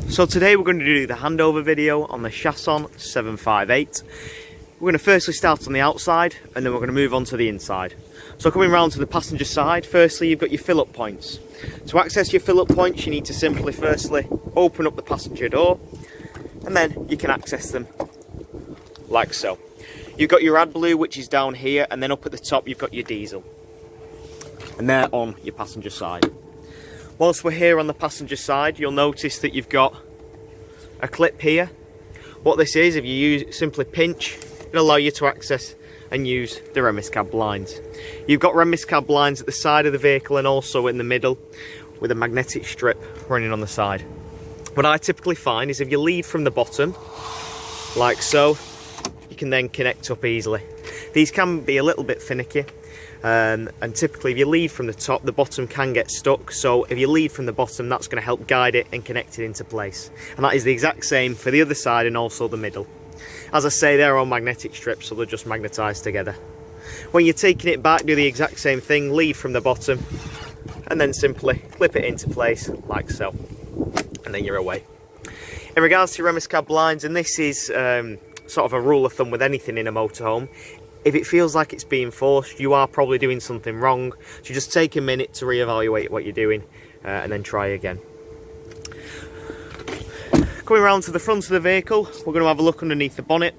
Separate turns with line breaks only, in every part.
So today we're going to do the handover video on the Chausson 758. We're going to firstly start on the outside and then we're going to move on to the inside. So coming round to the passenger side, firstly you've got your fill-up points. To access your fill-up points you need to simply firstly open up the passenger door and then you can access them like so. You've got your AdBlue, which is down here, and then up at the top you've got your diesel. And they're on your passenger side. Whilst we're here on the passenger side, you'll notice that you've got a clip here. What this is, if you simply pinch, it'll allow you to access and use the remiss cab blinds. You've got remiss cab blinds at the side of the vehicle and also in the middle with a magnetic strip running on the side. What I typically find is if you lead from the bottom, like so, you can then connect up easily. These can be a little bit finicky. And typically if you lead from the top, the bottom can get stuck, so if you lead from the bottom, that's going to help guide it and connect it into place. And that is the exact same for the other side and also the middle. As I say, they're all magnetic strips, so they're just magnetised together. When you're taking it back, do the exact same thing, lead from the bottom and then simply clip it into place like so, and then you're away. In regards to remiss cab blinds, and this is sort of a rule of thumb with anything in a motorhome, if it feels like it's being forced, you are probably doing something wrong. So just take a minute to reevaluate what you're doing and then try again. Coming around to the front of the vehicle, we're going to have a look underneath the bonnet.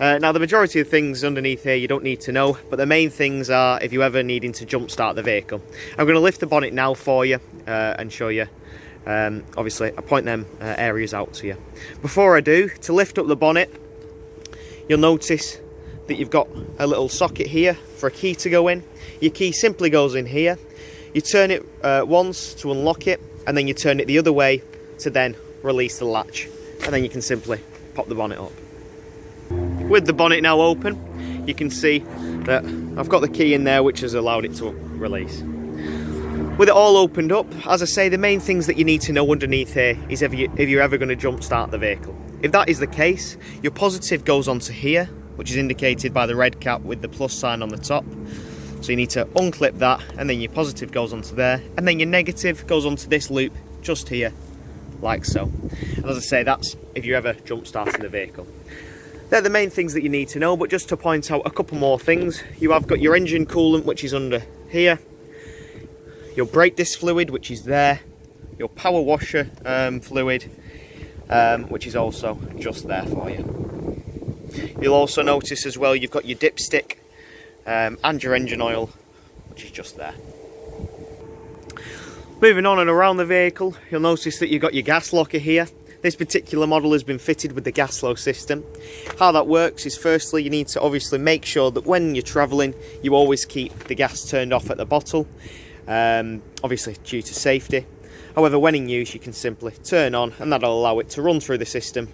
Now the majority of things underneath here you don't need to know, but the main things are if you ever needing to jump start the vehicle. I'm going to lift the bonnet now for you and show you. Obviously I point them areas out to you. Before I do, to lift up the bonnet, you'll notice that you've got a little socket here for a key to go in. Your key simply goes in here. You turn it once to unlock it, and then you turn it the other way to then release the latch, and then you can simply pop the bonnet up. With the bonnet now open, you can see that I've got the key in there which has allowed it to release. With it all opened up, as I say, the main things that you need to know underneath here is if you're ever going to jump start the vehicle. If that is the case, your positive goes onto here, which is indicated by the red cap with the plus sign on the top. So you need to unclip that, and then your positive goes onto there, and then your negative goes onto this loop just here, like so. And as I say, that's if you're ever jump starting the vehicle. They're the main things that you need to know, but just to point out a couple more things. You have got your engine coolant, which is under here, your brake disc fluid, which is there, your power washer fluid, which is also just there for you. You'll also notice as well you've got your dipstick and your engine oil, which is just there. Moving on and around the vehicle, you'll notice that you've got your gas locker here. This particular model has been fitted with the gas flow system. How that works is firstly you need to obviously make sure that when you're travelling you always keep the gas turned off at the bottle, obviously due to safety. However, when in use you can simply turn on and that'll allow it to run through the system.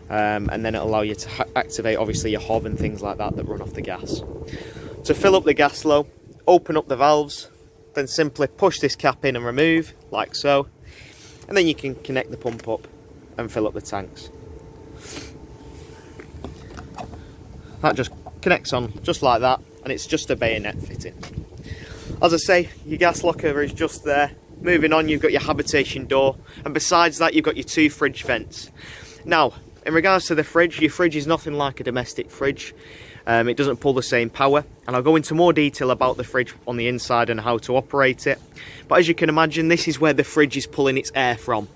And then it'll allow you to activate obviously your hob and things like that run off the gas. To fill up the gas flow, open up the valves, then simply push this cap in and remove, like so, and then you can connect the pump up and fill up the tanks. That just connects on just like that, and it's just a bayonet fitting. As I say, your gas locker is just there. Moving on, you've got your habitation door, and besides that you've got your two fridge vents. Now, in regards to the fridge, your fridge is nothing like a domestic fridge. It doesn't pull the same power, and I'll go into more detail about the fridge on the inside and how to operate it. But as you can imagine, this is where the fridge is pulling its air from.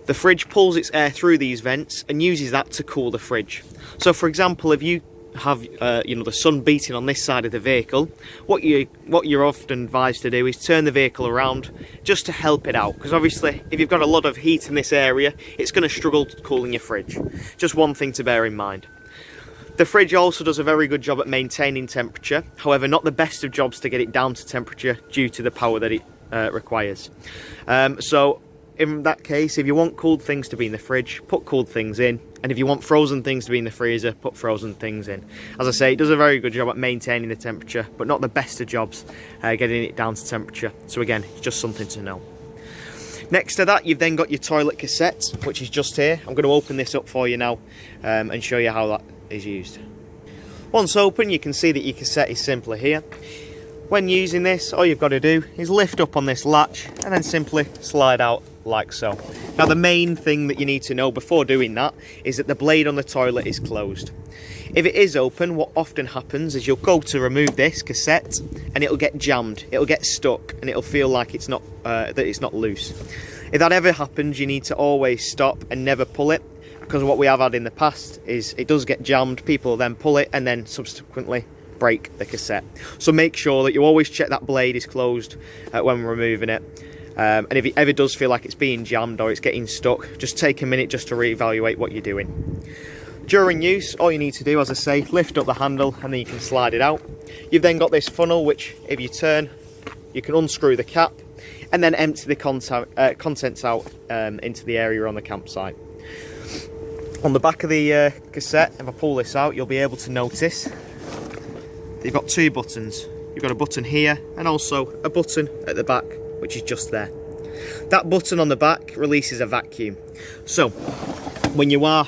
The fridge pulls its air through these vents and uses that to cool the fridge. So for example, if you have the sun beating on this side of the vehicle, what you're often advised to do is turn the vehicle around just to help it out, because obviously if you've got a lot of heat in this area it's going to struggle to cooling your fridge. Just one thing to bear in mind. The fridge also does a very good job at maintaining temperature, however not the best of jobs to get it down to temperature due to the power that it requires. So in that case, if you want cooled things to be in the fridge, put cooled things in, and if you want frozen things to be in the freezer, put frozen things in. As I say, it does a very good job at maintaining the temperature, but not the best of jobs getting it down to temperature. So again, it's just something to know. Next to that, you've then got your toilet cassette, which is just here. I'm going to open this up for you now and show you how that is used. Once open, you can see that your cassette is simply here. When using this, all you've got to do is lift up on this latch and then simply slide out like so. Now the main thing that you need to know before doing that is that the blade on the toilet is closed. If it is open, what often happens is you'll go to remove this cassette and it'll get jammed, it'll get stuck, and it'll feel like it's not that it's not loose. If that ever happens, you need to always stop and never pull it, because what we have had in the past is it does get jammed, people then pull it and then subsequently break the cassette. So make sure that you always check that blade is closed when removing it. And if it ever does feel like it's being jammed or it's getting stuck, just take a minute just to reevaluate what you're doing. During use, all you need to do, as I say, lift up the handle and then you can slide it out. You've then got this funnel which, if you turn, you can unscrew the cap and then empty the contents out into the area on the campsite. On the back of the cassette, if I pull this out, you'll be able to notice that you've got two buttons. You've got a button here and also a button at the back, which is just there. That button on the back releases a vacuum. So when you are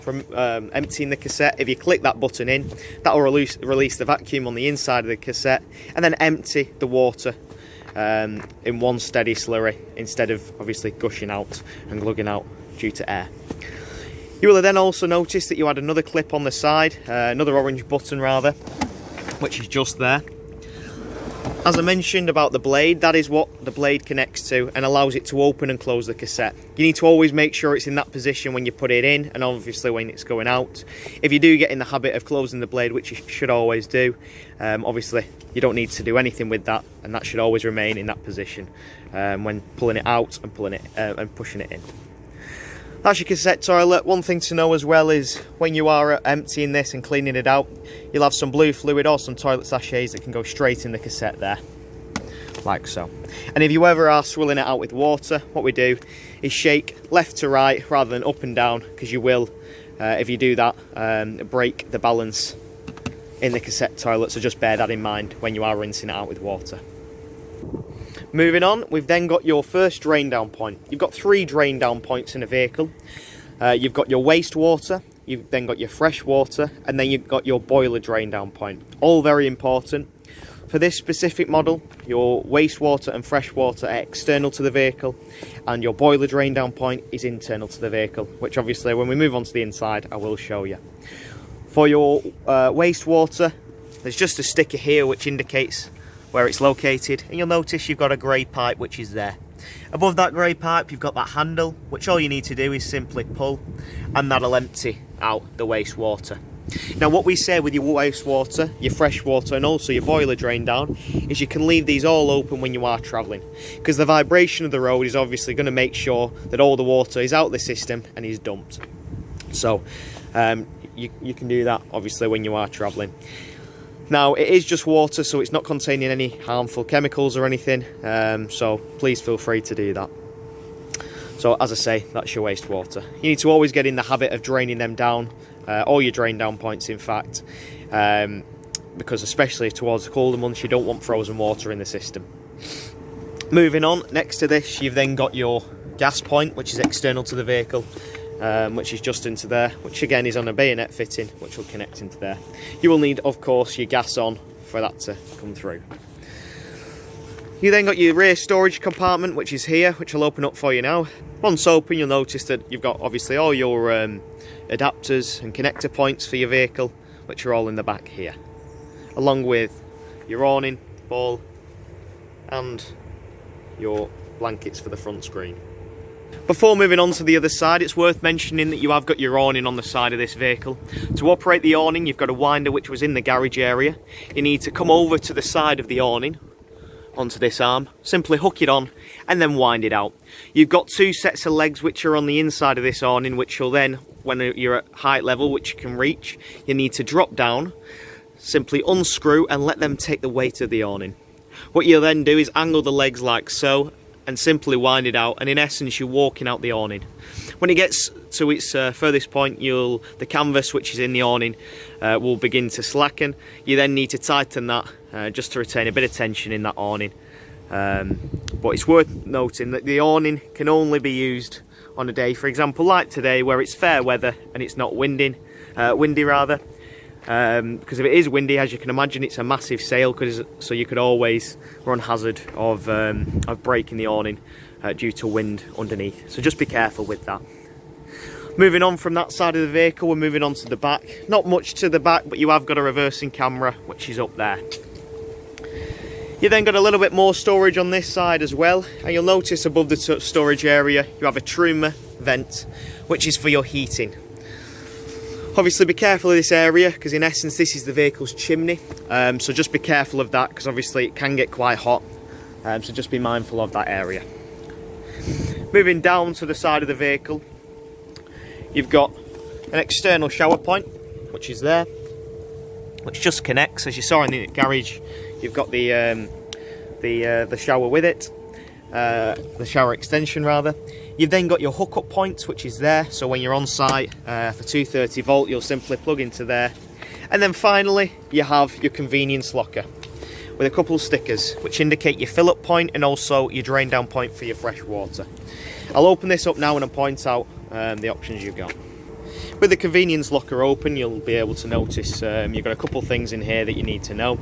emptying the cassette, if you click that button in, that will release the vacuum on the inside of the cassette and then empty the water in one steady slurry instead of obviously gushing out and glugging out due to air. You will then also notice that you had another clip on the side, another orange button rather, which is just there. As I mentioned about the blade, that is what the blade connects to and allows it to open and close the cassette. You need to always make sure it's in that position when you put it in and obviously when it's going out. If you do get in the habit of closing the blade, which you should always do, obviously you don't need to do anything with that, and that should always remain in that position when pulling it out and pulling it and pushing it in. That's your cassette toilet. One thing to know as well is when you are emptying this and cleaning it out, you'll have some blue fluid or some toilet sachets that can go straight in the cassette there, like so. And if you ever are swilling it out with water, what we do is shake left to right rather than up and down, because you will, if you do that, break the balance in the cassette toilet, so just bear that in mind when you are rinsing it out with water. Moving on, we've then got your first drain down point. You've got 3 drain down points in a vehicle. You've got your wastewater, you've then got your fresh water, and then you've got your boiler drain down point. All very important. For this specific model, your wastewater and fresh water are external to the vehicle, and your boiler drain down point is internal to the vehicle, which obviously when we move on to the inside, I will show you. For your wastewater, there's just a sticker here which indicates where it's located, and you'll notice you've got a grey pipe which is there. Above that grey pipe you've got that handle, which all you need to do is simply pull and that'll empty out the wastewater. Now what we say with your wastewater, your fresh water and also your boiler drain down is you can leave these all open when you are travelling, because the vibration of the road is obviously going to make sure that all the water is out of the system and is dumped. So you can do that obviously when you are travelling. Now it is just water, so it's not containing any harmful chemicals or anything, so please feel free to do that. So as I say, that's your wastewater. You need to always get in the habit of draining them down, all your drain down points in fact, because especially towards the colder months you don't want frozen water in the system. Moving on, next to this you've then got your gas point, which is external to the vehicle, which is just into there, which again is on a bayonet fitting, which will connect into there. You will need, of course, your gas on for that to come through. You then got your rear storage compartment, which is here, which I'll open up for you now. Once open, you'll notice that you've got obviously all your adapters and connector points for your vehicle, which are all in the back here, along with your awning, ball, and your blankets for the front screen. Before moving on to the other side, it's worth mentioning that you have got your awning on the side of this vehicle. To operate the awning, you've got a winder which was in the garage area. You need to come over to the side of the awning, onto this arm, simply hook it on and then wind it out. You've got 2 sets of legs which are on the inside of this awning, which you'll then, when you're at height level, which you can reach, you need to drop down, simply unscrew and let them take the weight of the awning. What you'll then do is angle the legs like so, and simply wind it out, and in essence you're walking out the awning. When it gets to its furthest point, the canvas which is in the awning will begin to slacken. You then need to tighten that just to retain a bit of tension in that awning. But it's worth noting that the awning can only be used on a day, for example like today, where it's fair weather and it's not windy rather. Because if it is windy, as you can imagine, it's a massive sail, so you could always run hazard of breaking the awning due to wind underneath, so just be careful with that. Moving on from that side of the vehicle, we're moving on to the back. Not much to the back, but you have got a reversing camera, which is up there. You then got a little bit more storage on this side as well, and you'll notice above the storage area you have a truma vent, which is for your heating. Obviously be careful of this area, because in essence this is the vehicle's chimney, so just be careful of that, because obviously it can get quite hot, so just be mindful of that area. Moving down to the side of the vehicle, you've got an external shower point, which is there, which just connects. As you saw in the garage, you've got the shower with it, the shower extension rather. You've then got your hookup point, which is there, so when you're on site for 230 volt, you'll simply plug into there. And then finally, you have your convenience locker with a couple of stickers, which indicate your fill-up point and also your drain-down point for your fresh water. I'll open this up now and I'll point out the options you've got. With the convenience locker open, you'll be able to notice you've got a couple of things in here that you need to know.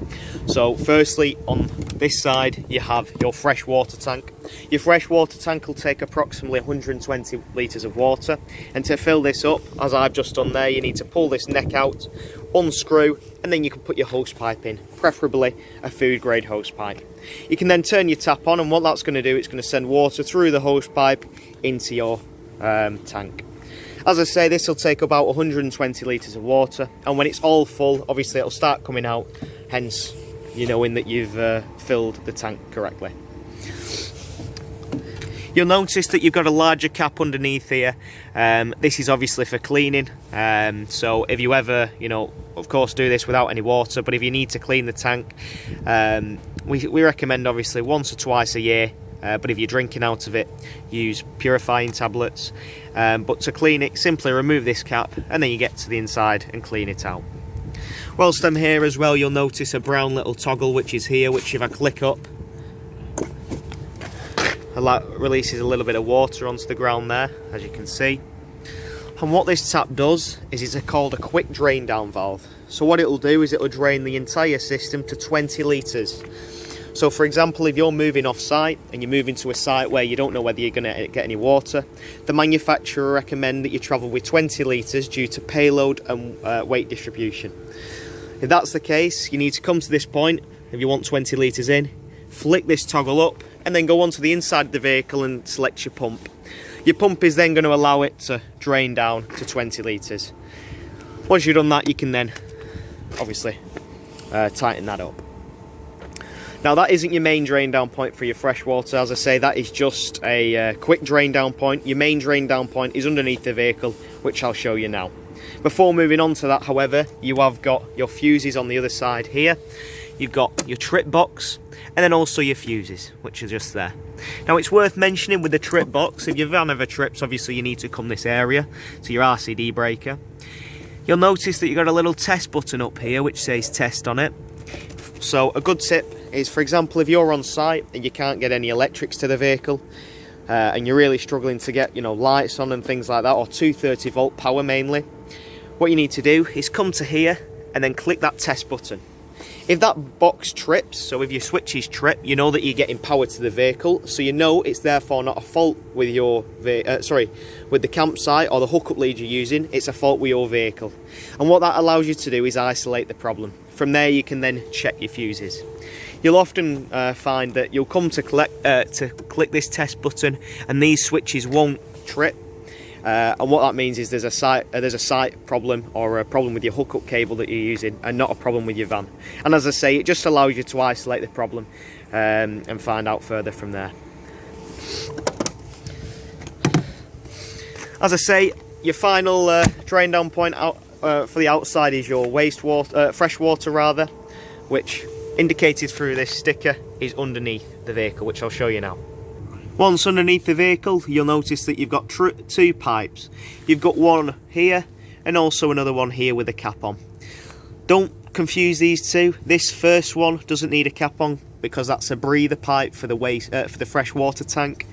So firstly, on this side you have your fresh water tank. Your fresh water tank will take approximately 120 litres of water, and to fill this up, as I've just done there, you need to pull this neck out, unscrew, and then you can put your hose pipe in, preferably a food grade hose pipe. You can then turn your tap on, and what that's going to do, it's going to send water through the hose pipe into your tank. As I say, this will take about 120 litres of water, and when it's all full, obviously it'll start coming out, hence you knowing that you've filled the tank correctly. You'll notice that you've got a larger cap underneath here. This is obviously for cleaning, so if you ever, of course do this without any water, but if you need to clean the tank, we recommend obviously once or twice a year. But if you're drinking out of it, use purifying tablets. But to clean it, simply remove this cap and then you get to the inside and clean it out. Whilst I'm here as well, you'll notice a brown little toggle which is here, which if I click up, releases a little bit of water onto the ground there, as you can see. And what this tap does is it's called a quick drain down valve. So what it'll do is it'll drain the entire system to 20 litres. So for example, if you're moving off site and you're moving to a site where you don't know whether you're going to get any water, the manufacturer recommend that you travel with 20 litres due to payload and weight distribution. If that's the case, you need to come to this point. If you want 20 litres in, flick this toggle up and then go onto the inside of the vehicle and select your pump. Your pump is then going to allow it to drain down to 20 litres. Once you've done that, you can then obviously tighten that up. Now that isn't your main drain down point for your fresh water. As I say, that is just a quick drain down point. Your main drain down point is underneath the vehicle, which I'll show you now. Before moving on to that, however, you have got your fuses on the other side here. You've got your trip box and then also your fuses, which are just there. Now it's worth mentioning with the trip box, if your van ever trips, obviously you need to come this area to your RCD breaker. You'll notice that you've got a little test button up here which says test on it. So a good tip is, for example, if you're on site and you can't get any electrics to the vehicle and you're really struggling to get lights on and things like that, or 230 volt power mainly, what you need to do is come to here and then click that test button. If that box trips, so if your switches trip, you know that you're getting power to the vehicle, so you know it's therefore not a fault with your with the campsite or the hookup lead you're using. It's a fault with your vehicle, and what that allows you to do is isolate the problem. From there you can then check your fuses. You'll often find that you'll come to click this test button and these switches won't trip. And what that means is there's a site problem or a problem with your hookup cable that you're using, and not a problem with your van. And as I say, it just allows you to isolate the problem and find out further from there. As I say, your final drain down point out for the outside is your fresh water rather, which indicated through this sticker is underneath the vehicle, which I'll show you now. Once underneath the vehicle, you'll notice that you've got two pipes. You've got one here and also another one here with a cap on. Don't confuse these two. This first one doesn't need a cap on because that's a breather pipe for the fresh water tank.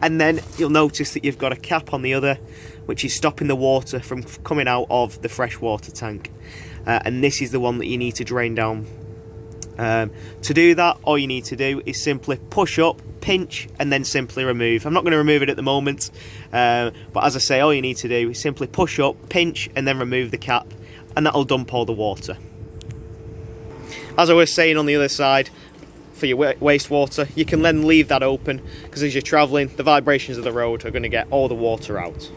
And then you'll notice that you've got a cap on the other, which is stopping the water from coming out of the fresh water tank. And this is the one that you need to drain down To do that, all you need to do is simply push up, pinch, and then simply remove. I'm not going to remove it at the moment, but as I say, all you need to do is simply push up, pinch, and then remove the cap, and that'll dump all the water. As I was saying on the other side, for your wastewater, you can then leave that open, because as you're travelling, the vibrations of the road are going to get all the water out.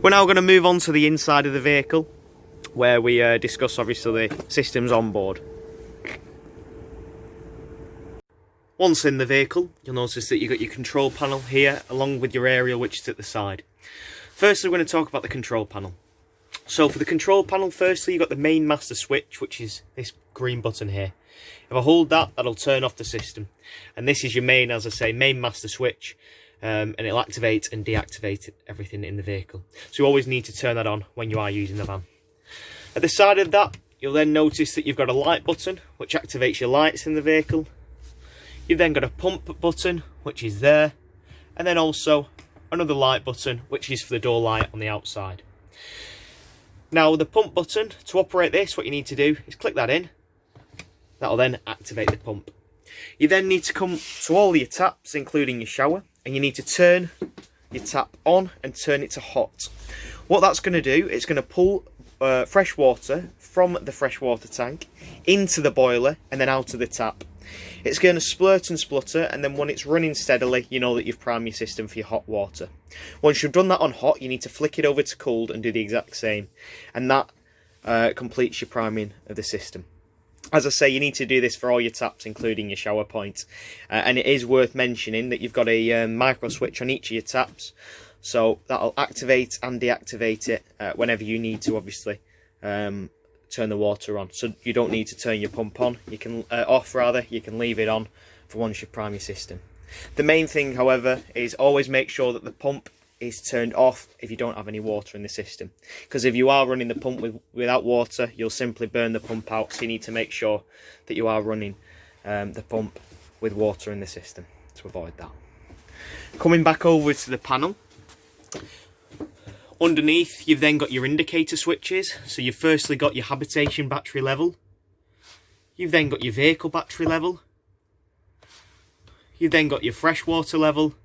We're now going to move on to the inside of the vehicle, where we discuss obviously the systems on board. Once in the vehicle, you'll notice that you've got your control panel here, along with your aerial, which is at the side. Firstly, we're going to talk about the control panel. So for the control panel, firstly, you've got the main master switch, which is this green button here. If I hold that, that'll turn off the system. And this is your main, as I say, main master switch, and it'll activate and deactivate everything in the vehicle. So you always need to turn that on when you are using the van. At the side of that, you'll then notice that you've got a light button, which activates your lights in the vehicle. You've then got a pump button, which is there, and then also another light button, which is for the door light on the outside. Now, the pump button, to operate this, what you need to do is click that in. That'll then activate the pump. You then need to come to all your taps, including your shower, and you need to turn your tap on and turn it to hot. What that's going to do, it's going to pull fresh water from the freshwater tank into the boiler and then out of the tap. It's going to splurt and splutter, and then when it's running steadily, you know that you've primed your system for your hot water. Once you've done that on hot, you need to flick it over to cooled and do the exact same, and that completes your priming of the system. As I say, you need to do this for all your taps, including your shower point, and it is worth mentioning that you've got a micro switch on each of your taps, so that'll activate and deactivate it whenever you need to, obviously. Turn the water on, so you don't need to turn your pump on. You can off rather. You can leave it on for once you prime your system. The main thing, however, is always make sure that the pump is turned off if you don't have any water in the system, because if you are running the pump without water, you'll simply burn the pump out. So you need to make sure that you are running the pump with water in the system to avoid that. Coming back over to the panel. Underneath, you've then got your indicator switches. So you've firstly got your habitation battery level. You've then got your vehicle battery level. You've then got your freshwater level.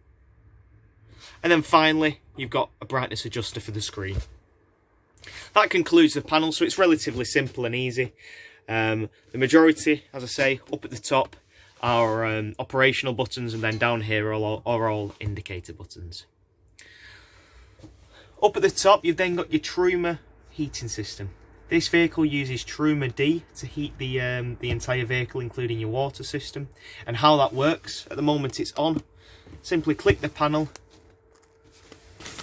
And then finally, you've got a brightness adjuster for the screen. That concludes the panel, so it's relatively simple and easy. The majority, as I say, up at the top are operational buttons, and then down here are all indicator buttons. Up at the top, you've then got your Truma heating system. This vehicle uses Truma D to heat the entire vehicle, including your water system. And how that works, at the moment it's on, simply click the panel,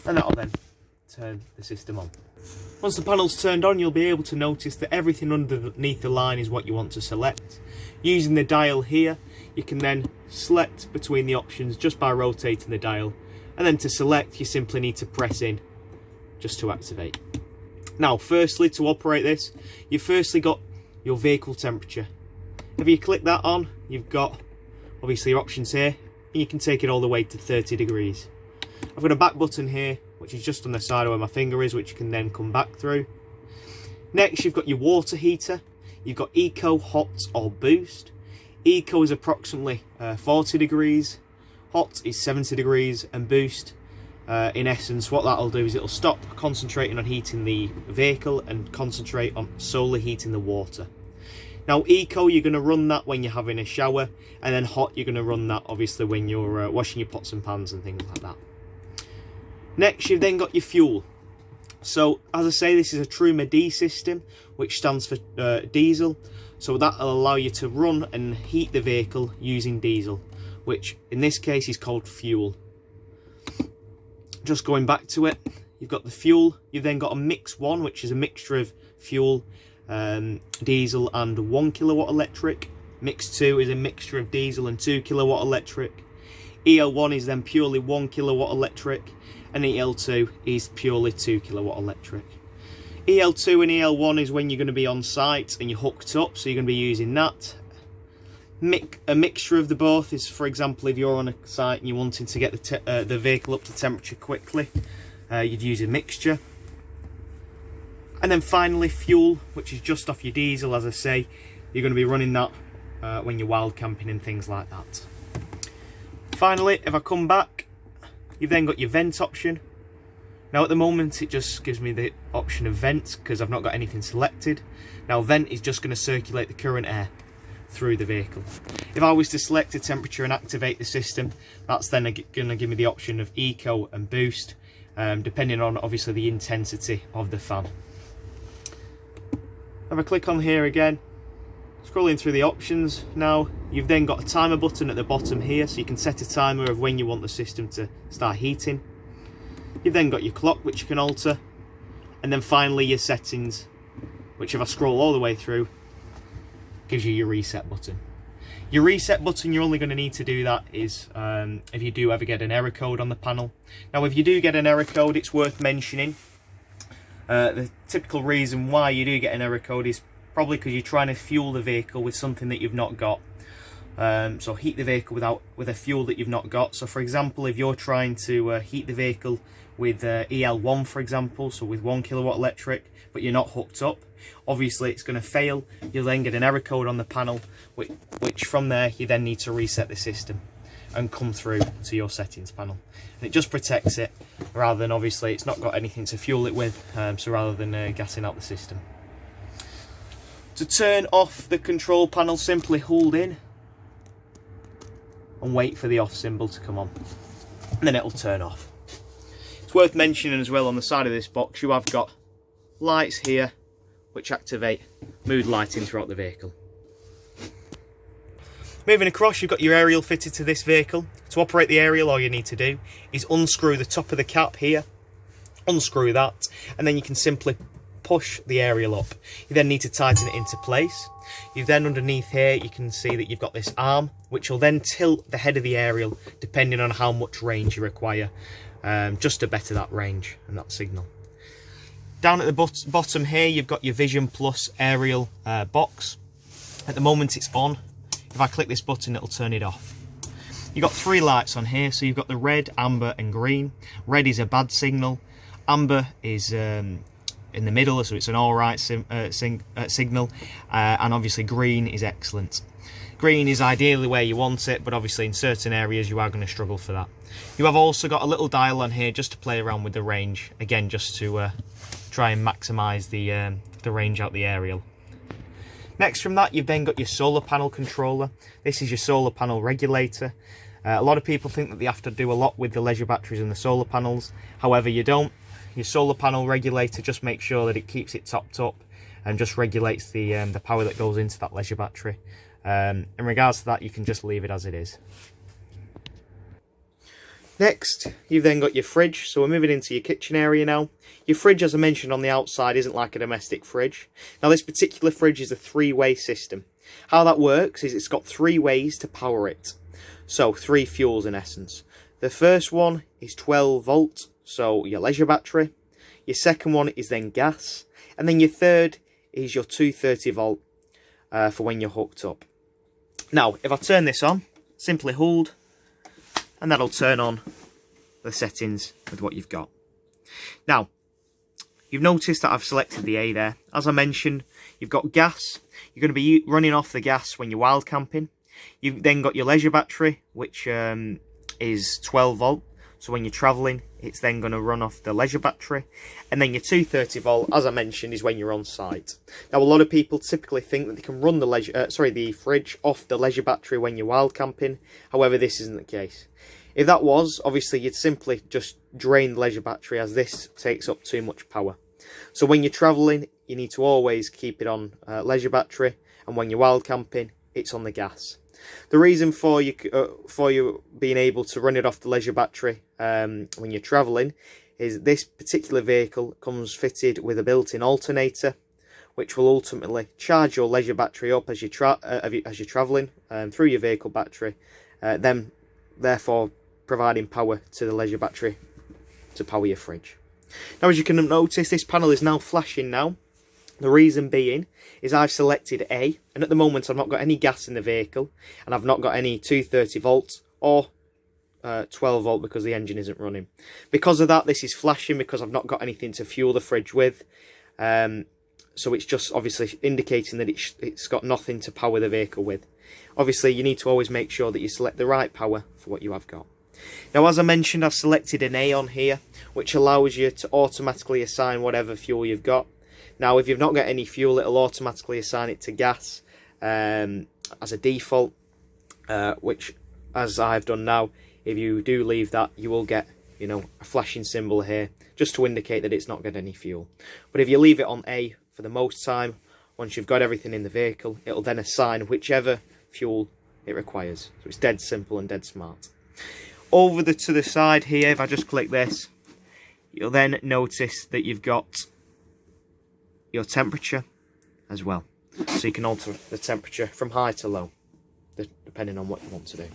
and that'll then turn the system on. Once the panel's turned on, you'll be able to notice that everything underneath the line is what you want to select. Using the dial here, you can then select between the options just by rotating the dial. And then to select, you simply need to press in just to activate. Now, firstly, to operate this, you've firstly got your vehicle temperature. If you click that on, you've got obviously your options here, and you can take it all the way to 30 degrees. I've got a back button here, which is just on the side of where my finger is, which you can then come back through. Next, you've got your water heater. You've got Eco, Hot or Boost. Eco is approximately 40 degrees, Hot is 70 degrees, and Boost, in essence, what that'll do is it'll stop concentrating on heating the vehicle and concentrate on solely heating the water. Now, Eco, you're going to run that when you're having a shower, and then Hot, you're going to run that obviously when you're washing your pots and pans and things like that. Next, you've then got your fuel. So, as I say, this is a Truma D system, which stands for diesel. So that'll allow you to run and heat the vehicle using diesel, which in this case is called fuel. Just going back to it, you've got the fuel. You've then got a mix 1, which is a mixture of fuel, diesel and 1 kilowatt electric. Mix 2 is a mixture of diesel and 2 kilowatt electric. EL1 is then purely 1 kilowatt electric, and EL2 is purely 2 kilowatt electric. EL2 and EL1 is when you're going to be on site and you're hooked up, so you're going to be using that. A mixture of the both is, for example, if you're on a site and you're wanting to get the vehicle up to temperature quickly, you'd use a mixture. And then finally fuel, which is just off your diesel. As I say, you're going to be running that when you're wild camping and things like that. Finally, if I come back, you've then got your vent option. Now at the moment it just gives me the option of vent because I've not got anything selected. Now vent is just going to circulate the current air through the vehicle. If I was to select a temperature and activate the system, that's then going to give me the option of eco and boost, depending on obviously the intensity of the fan. If I click on here again, scrolling through the options now, you've then got a timer button at the bottom here, so you can set a timer of when you want the system to start heating. You've then got your clock, which you can alter, and then finally your settings, which if I scroll all the way through, gives you your reset button. Your reset button, you're only going to need to do that is if you do ever get an error code on the panel. Now if you do get an error code, it's worth mentioning. The typical reason why you do get an error code is probably because you're trying to fuel the vehicle with something that you've not got. So heat the vehicle with a fuel that you've not got. So for example, if you're trying to heat the vehicle with EL1, for example, so with 1 kilowatt electric, but you're not hooked up, obviously it's going to fail. You'll then get an error code on the panel, which from there you then need to reset the system and come through to your settings panel, and it just protects it rather than, obviously it's not got anything to fuel it with, so rather than gassing out the system. To turn off the control panel, simply hold in and wait for the off symbol to come on, and then it'll turn off. It's worth mentioning as well, on the side of this box you have got lights here which activate mood lighting throughout the vehicle. Moving across, you've got your aerial fitted to this vehicle. To operate the aerial, all you need to do is unscrew the top of the cap here, unscrew that, and then you can simply push the aerial up. You then need to tighten it into place. You then, underneath here, you can see that you've got this arm, which will then tilt the head of the aerial depending on how much range you require, just to better that range and that signal. Down at the bottom here, you've got your Vision Plus aerial box. At the moment it's on. If I click this button, it'll turn it off. You've got 3 lights on here, so you've got the red, amber and green. Red is a bad signal, amber is in the middle, so it's an alright signal, and obviously green is excellent. Green is ideally where you want it, but obviously in certain areas you are going to struggle for that. You have also got a little dial on here just to play around with the range, again just to try and maximise the range out the aerial. Next from that, you've then got your solar panel controller. This is your solar panel regulator. A lot of people think that they have to do a lot with the leisure batteries and the solar panels. However, you don't. Your solar panel regulator just makes sure that it keeps it topped up and just regulates the power that goes into that leisure battery. In regards to that, you can just leave it as it is. Next, you've then got your fridge, so we're moving into your kitchen area now. Your fridge, as I mentioned on the outside, isn't like a domestic fridge. Now this particular fridge is a 3-way system. How that works is it's got 3 ways to power it. So 3 fuels in essence. The first one is 12 volt, so your leisure battery. Your second one is then gas. And then your third is your 230 volt for when you're hooked up. Now, if I turn this on, simply hold, and that'll turn on the settings with what you've got. Now, you've noticed that I've selected the A there. As I mentioned, you've got gas. You're going to be running off the gas when you're wild camping. You've then got your leisure battery, which is 12 volt. So when you're travelling, it's then going to run off the leisure battery. And then your 230 volt, as I mentioned, is when you're on site. Now, a lot of people typically think that they can run the fridge off the leisure battery when you're wild camping. However, this isn't the case. If that was, obviously you'd simply just drain the leisure battery, as this takes up too much power. So when you're travelling, you need to always keep it on leisure battery, and when you're wild camping, it's on the gas. The reason for you being able to run it off the leisure battery when you're travelling is this particular vehicle comes fitted with a built-in alternator, which will ultimately charge your leisure battery up as you're travelling through your vehicle battery, then therefore providing power to the leisure battery to power your fridge. Now, as you can notice, this panel is now flashing now. The reason being is I've selected A, and at the moment I've not got any gas in the vehicle, and I've not got any 230 volts or 12 volt because the engine isn't running. Because of that, this is flashing because I've not got anything to fuel the fridge with. So it's just obviously indicating that it's got nothing to power the vehicle with. Obviously you need to always make sure that you select the right power for what you have got. Now, as I mentioned, I've selected an A on here, which allows you to automatically assign whatever fuel you've got. Now, if you've not got any fuel, it'll automatically assign it to gas as a default, which, as I've done now, if you do leave that, you will get, you know, a flashing symbol here, just to indicate that it's not got any fuel. But if you leave it on A for the most time, once you've got everything in the vehicle, it'll then assign whichever fuel it requires. So it's dead simple and dead smart. Over to the side here, if I just click this, you'll then notice that you've got your temperature as well. So you can alter the temperature from high to low, depending on what you want to do.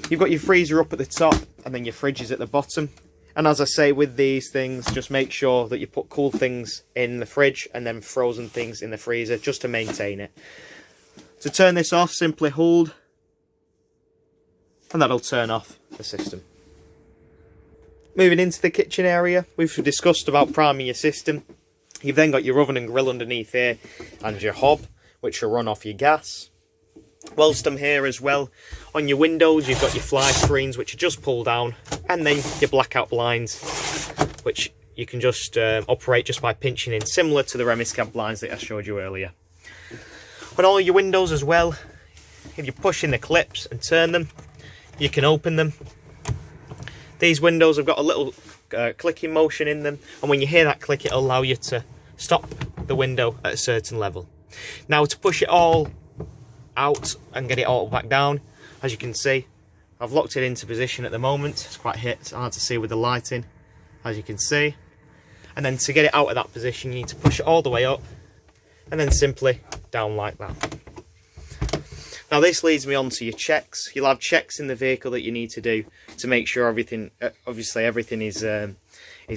You've got your freezer up at the top, and then your fridge is at the bottom. And as I say, with these things, just make sure that you put cool things in the fridge and then frozen things in the freezer, just to maintain it. To turn this off, simply hold, and that'll turn off the system. Moving into the kitchen area, we've discussed about priming your system. You've then got your oven and grill underneath here, and your hob, which will run off your gas. Whilst I'm here as well, on your windows you've got your fly screens, which are just pulled down, and then your blackout blinds, which you can just operate just by pinching in, similar to the Remiscab blinds that I showed you earlier. On all your windows as well, if you push in the clips and turn them, you can open them. These windows have got a little clicking motion in them, and when you hear that click, it'll allow you to stop the window at a certain level. Now, to push it all out and get it all back down, as you can see, I've locked it into position at the moment. It's quite it's hard to see with the lighting, as you can see. And then to get it out of that position, you need to push it all the way up and then simply down like that. Now, this leads me on to your checks. You'll have checks in the vehicle that you need to do to make sure everything, obviously everything is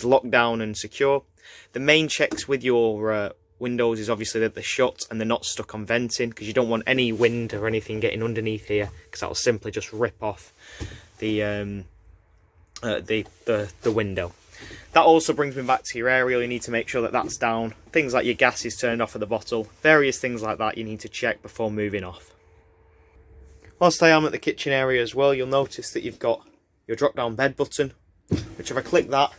locked down and secure. The main checks with your windows is obviously that they're shut and they're not stuck on venting, because you don't want any wind or anything getting underneath here, because that will simply just rip off the window. That also brings me back to your aerial. You need to make sure that that's down. Things like your gas is turned off at the bottle. Various things like that you need to check before moving off. Whilst I am at the kitchen area as well, you'll notice that you've got your drop down bed button, which if I click that,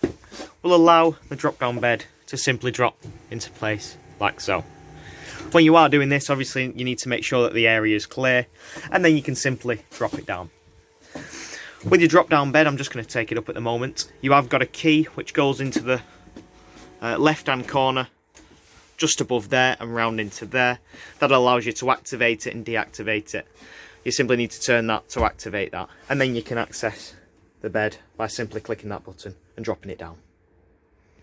will allow the drop down bed to simply drop into place like so. When you are doing this, obviously you need to make sure that the area is clear, and then you can simply drop it down. With your drop down bed, I'm just going to take it up at the moment. You have got a key which goes into the left hand corner just above there and round into there. That allows you to activate it and deactivate it. You simply need to turn that to activate that, and then you can access the bed by simply clicking that button and dropping it down.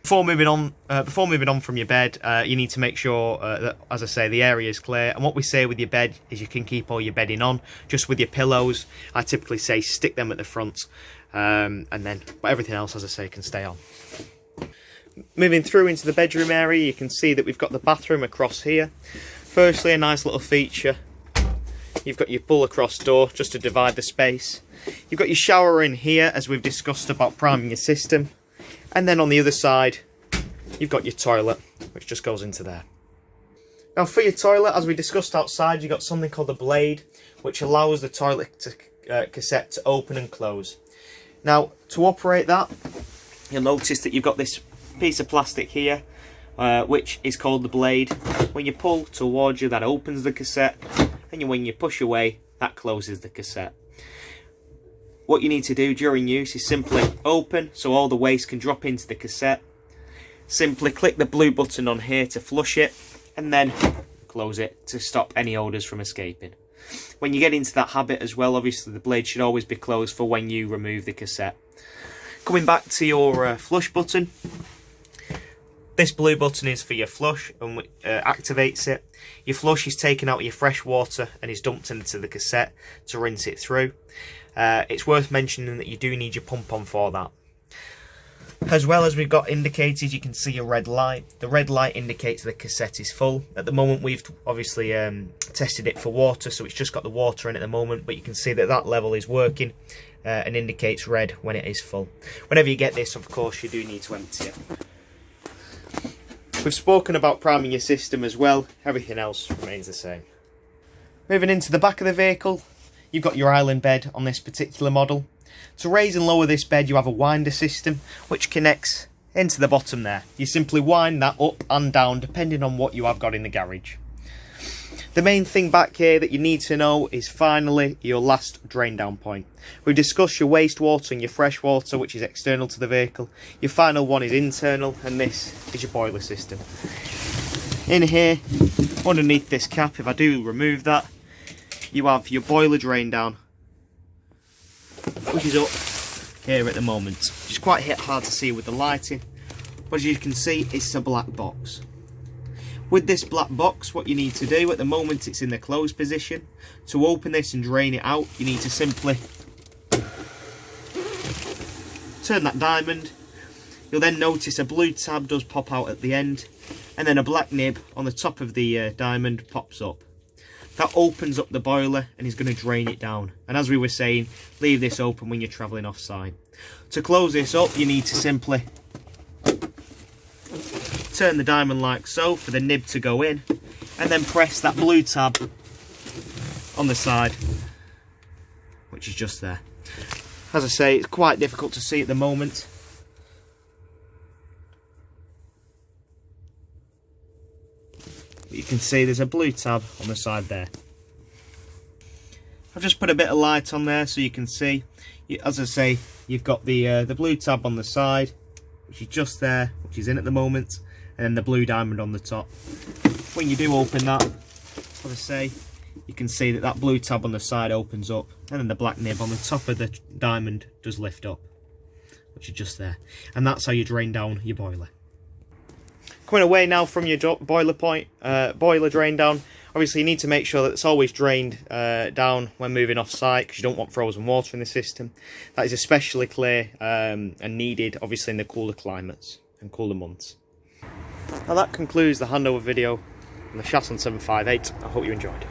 Before moving on from your bed, you need to make sure that, as I say, the area is clear. And what we say with your bed is you can keep all your bedding on. Just with your pillows, I typically say stick them at the front, and then everything else, as I say, can stay on. Moving through into the bedroom area, you can see that we've got the bathroom across here. Firstly, a nice little feature. You've got your pull across door just to divide the space. You've got your shower in here, as we've discussed about priming your system. And then on the other side, you've got your toilet, which just goes into there. Now, for your toilet, as we discussed outside, you've got something called a blade, which allows the toilet cassette to open and close. Now, to operate that, you'll notice that you've got this piece of plastic here, which is called the blade. When you pull towards you, that opens the cassette, and when you push away, that closes the cassette. What you need to do during use is simply open so all the waste can drop into the cassette. Simply click the blue button on here to flush it, and then close it to stop any odours from escaping. When you get into that habit as well, obviously the blade should always be closed for when you remove the cassette. Coming back to your flush button, this blue button is for your flush and activates it. Your flush is taken out of your fresh water and is dumped into the cassette to rinse it through. It's worth mentioning that you do need your pump on for that. As well as we've got indicators, you can see a red light. The red light indicates the cassette is full. At the moment we've obviously tested it for water, so it's just got the water in at the moment, but you can see that that level is working and indicates red when it is full. Whenever you get this, of course, you do need to empty it. We've spoken about priming your system as well. Everything else remains the same. Moving into the back of the vehicle, you've got your island bed on this particular model. To raise and lower this bed, you have a winder system which connects into the bottom there. You simply wind that up and down depending on what you have got in the garage. The main thing back here that you need to know is finally your last drain down point. We've discussed your wastewater and your fresh water, which is external to the vehicle. Your final one is internal, and this is your boiler system. In here, underneath this cap, if I do remove that, you have your boiler drain down, which is up here at the moment. It's quite hard to see with the lighting, but as you can see, it's a black box. With this black box, what you need to do, at the moment it's in the closed position. To open this and drain it out, you need to simply turn that diamond. You'll then notice a blue tab does pop out at the end, and then a black nib on the top of the diamond pops up. That opens up the boiler and is going to drain it down. And as we were saying, leave this open when you're travelling off-site. To close this up, you need to simply turn the diamond like so for the nib to go in, and then press that blue tab on the side, which is just there. As I say, it's quite difficult to see at the moment. But you can see there's a blue tab on the side there. I've just put a bit of light on there so you can see. As I say, you've got the blue tab on the side, which is just there, which is in at the moment, and then the blue diamond on the top. When you do open that, as I say, you can see that blue tab on the side opens up, and then the black nib on the top of the diamond does lift up, which is just there. And that's how you drain down your boiler. Coming away now from your boiler drain down, obviously you need to make sure that it's always drained down when moving off site, because you don't want frozen water in the system. That is especially clear and needed obviously in the cooler climates and cooler months. Now that concludes the handover video on the Chausson 758. I hope you enjoyed.